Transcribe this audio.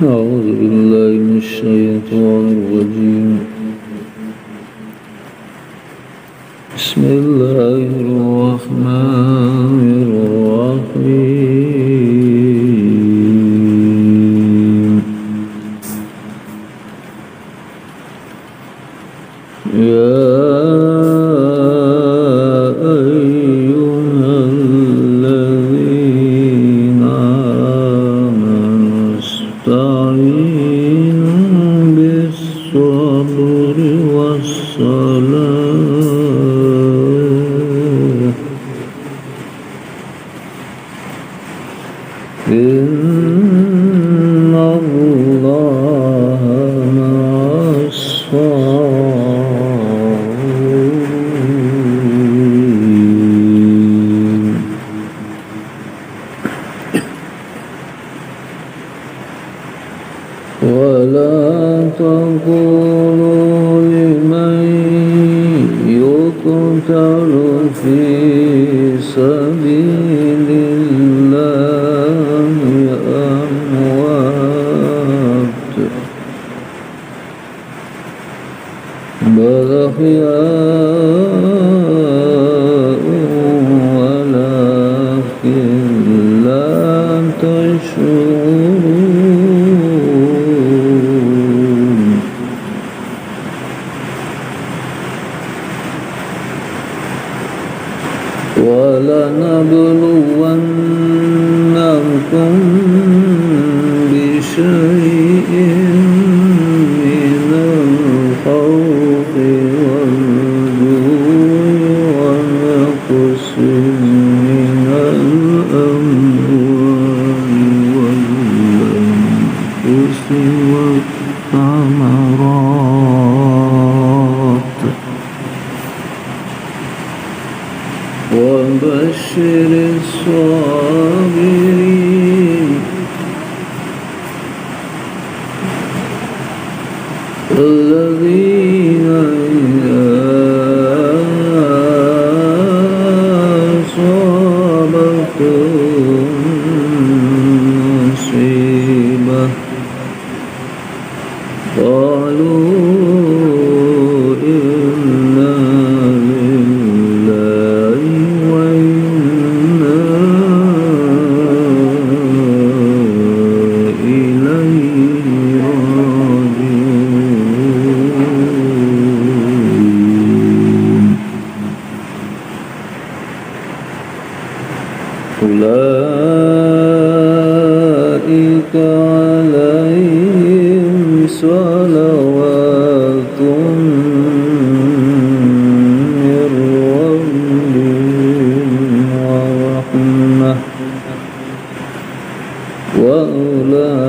أعوذ بالله من الشيطان الرجيم. بسم الله الرحمن الرحيم. يا أيها الذين آمنوا استعينوا بالصبر والصلاة إن الله مع الصابرين. ولا تقولوا لمن يقتل في سبيل الله أموات بل أحياء ولكن لا تشعرون. ولنبلونكم بشيء من الخوف والجوع ونقص من الأموال والأنفس والثمرات وبشر الصابرين الذين إذا أصابتهم مصيبة قالوا إنا لله وإنا إليه راجعون. أولئك عليهم صلوات من ربهم ورحمة وأولئك